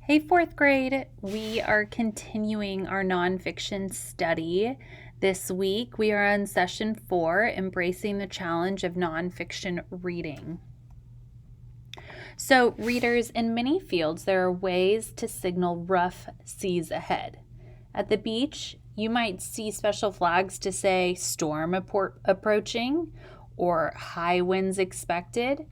Hey, fourth grade, we are continuing our nonfiction study. This week, we are on session 4, Embracing the Challenge of Nonfiction Reading. So, readers, in many fields, there are ways to signal rough seas ahead. At the beach, you might see special flags to say storm approaching or high winds expected,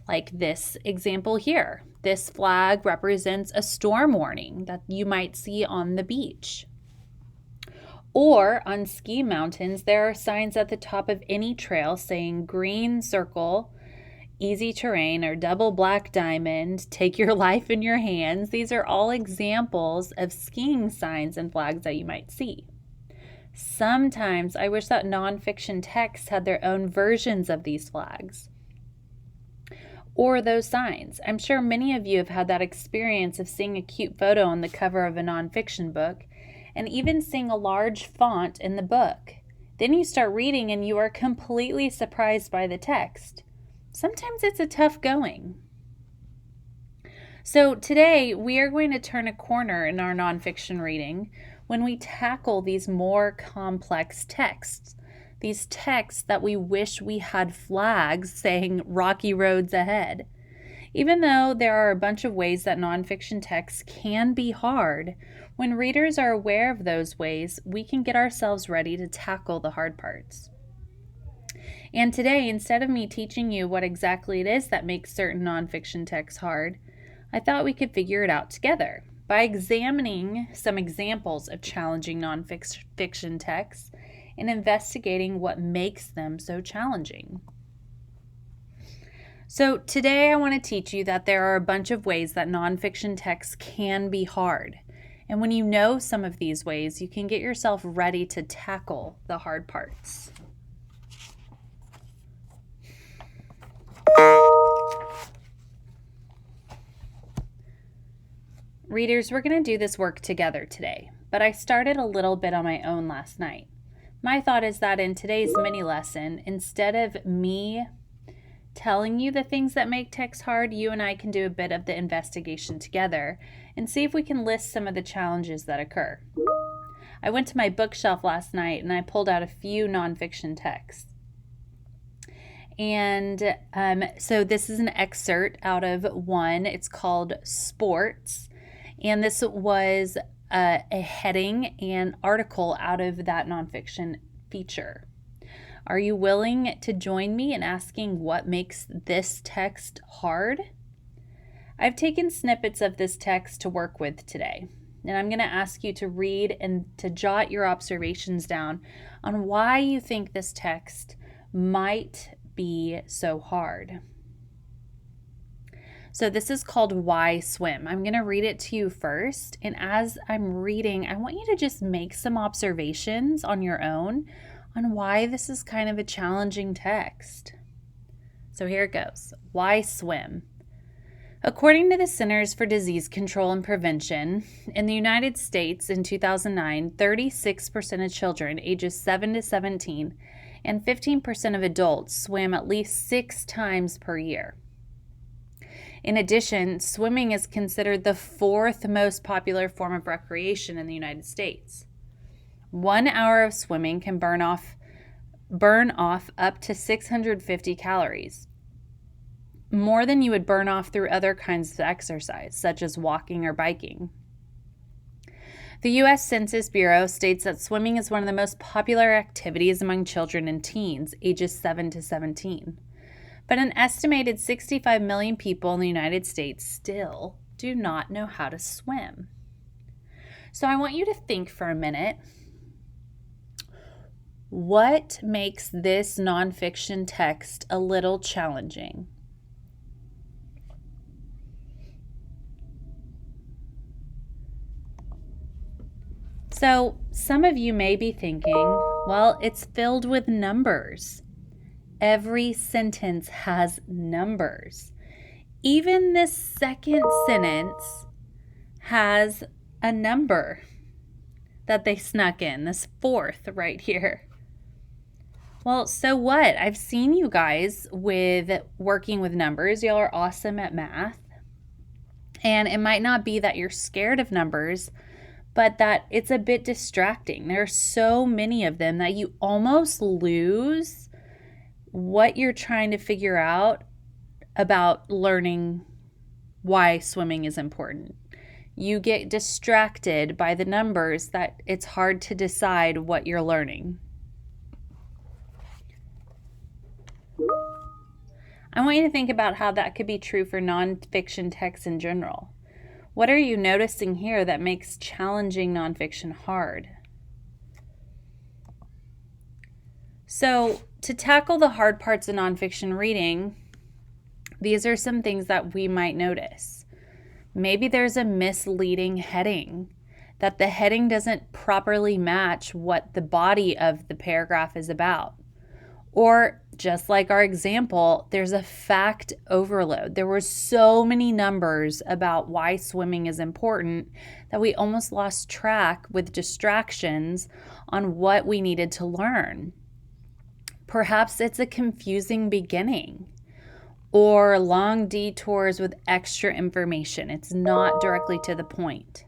like this example here. This flag represents a storm warning that you might see on the beach. Or on ski mountains, there are signs at the top of any trail saying green circle, easy terrain, or double black diamond, take your life in your hands. These are all examples of skiing signs and flags that you might see. Sometimes I wish that nonfiction texts had their own versions of these flags or those signs. I'm sure many of you have had that experience of seeing a cute photo on the cover of a nonfiction book and even seeing a large font in the book. Then you start reading and you are completely surprised by the text. Sometimes it's a tough going. So today we are going to turn a corner in our nonfiction reading when we tackle these more complex texts. These texts that we wish we had flags saying rocky roads ahead. Even though there are a bunch of ways that nonfiction texts can be hard, when readers are aware of those ways, we can get ourselves ready to tackle the hard parts. And today, instead of me teaching you what exactly it is that makes certain nonfiction texts hard, I thought we could figure it out together by examining some examples of challenging nonfiction texts and investigating what makes them so challenging. So today I want to teach you that there are a bunch of ways that nonfiction texts can be hard. And when you know some of these ways, you can get yourself ready to tackle the hard parts. Readers, we're going to do this work together today, but I started a little bit on my own last night. My thought is that in today's mini lesson, instead of me telling you the things that make text hard, you and I can do a bit of the investigation together and see if we can list some of the challenges that occur. I went to my bookshelf last night and I pulled out a few nonfiction texts. And so this is an excerpt out of one. It's called Sports. And this was a heading and article out of that nonfiction feature. Are you willing to join me in asking what makes this text hard? I've taken snippets of this text to work with today, and I'm going to ask you to read and to jot your observations down on why you think this text might be so hard. So this is called Why Swim. I'm going to read it to you first. And as I'm reading, I want you to just make some observations on your own on why this is kind of a challenging text. So here it goes. Why swim? According to the Centers for Disease Control and Prevention, in the United States in 2009, 36% of children ages 7 to 17 and 15% of adults swam at least 6 times per year. In addition, swimming is considered the 4th most popular form of recreation in the United States. 1 hour of swimming can burn off up to 650 calories, more than you would burn off through other kinds of exercise, such as walking or biking. The U.S. Census Bureau states that swimming is one of the most popular activities among children and teens ages 7 to 17. But an estimated 65 million people in the United States still do not know how to swim. So I want you to think for a minute, what makes this nonfiction text a little challenging? So some of you may be thinking, well, it's filled with numbers. Every sentence has numbers. Even this second sentence has a number that they snuck in, this 4th right here. Well, so what? I've seen you guys with working with numbers. Y'all are awesome at math. And it might not be that you're scared of numbers, but that it's a bit distracting. There are so many of them that you almost lose what you're trying to figure out about learning why swimming is important. You get distracted by the numbers that it's hard to decide what you're learning. I want you to think about how that could be true for nonfiction texts in general. What are you noticing here that makes challenging nonfiction hard? So, to tackle the hard parts of nonfiction reading, these are some things that we might notice. Maybe there's a misleading heading, that the heading doesn't properly match what the body of the paragraph is about. Or just like our example, there's a fact overload. There were so many numbers about why swimming is important that we almost lost track with distractions on what we needed to learn. Perhaps it's a confusing beginning or long detours with extra information. It's not directly to the point.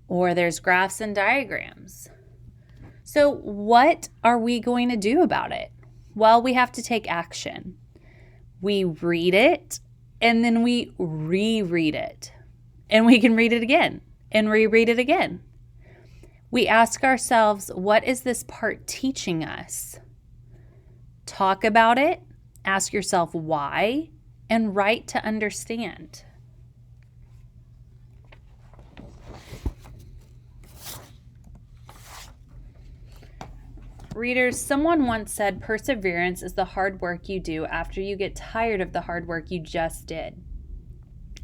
Or there's graphs and diagrams. So what are we going to do about it? Well, we have to take action. We read it and then we reread it. And we can read it again and reread it again. We ask ourselves, what is this part teaching us? Talk about it, ask yourself why, and write to understand. Readers, someone once said perseverance is the hard work you do after you get tired of the hard work you just did.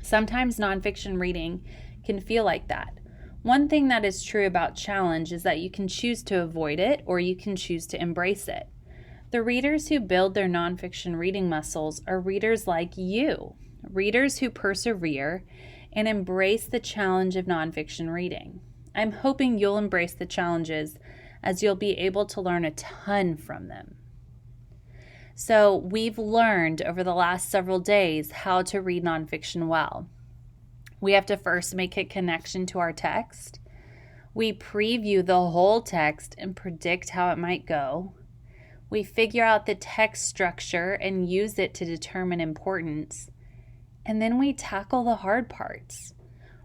Sometimes nonfiction reading can feel like that. One thing that is true about challenge is that you can choose to avoid it or you can choose to embrace it. The readers who build their nonfiction reading muscles are readers like you, readers who persevere and embrace the challenge of nonfiction reading. I'm hoping you'll embrace the challenges as you'll be able to learn a ton from them. So we've learned over the last several days how to read nonfiction well. We have to first make a connection to our text. We preview the whole text and predict how it might go. We figure out the text structure and use it to determine importance. And then we tackle the hard parts.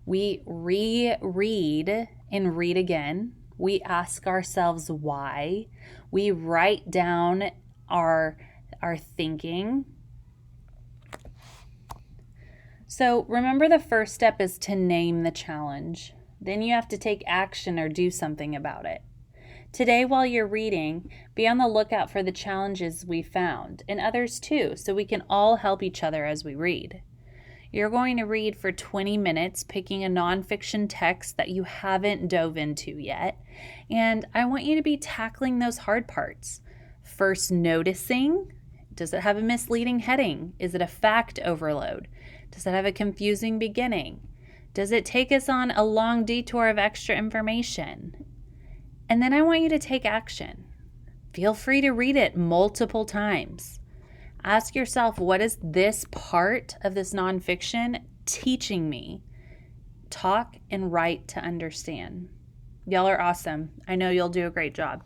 We reread and read again. We ask ourselves why. We write down our thinking. So remember, the first step is to name the challenge. Then you have to take action or do something about it. Today, while you're reading, be on the lookout for the challenges we found, and others too, so we can all help each other as we read. You're going to read for 20 minutes, picking a nonfiction text that you haven't dove into yet, and I want you to be tackling those hard parts. First, noticing, does it have a misleading heading? Is it a fact overload? Does it have a confusing beginning? Does it take us on a long detour of extra information? And then I want you to take action. Feel free to read it multiple times. Ask yourself, what is this part of this nonfiction teaching me? Talk and write to understand. Y'all are awesome. I know you'll do a great job.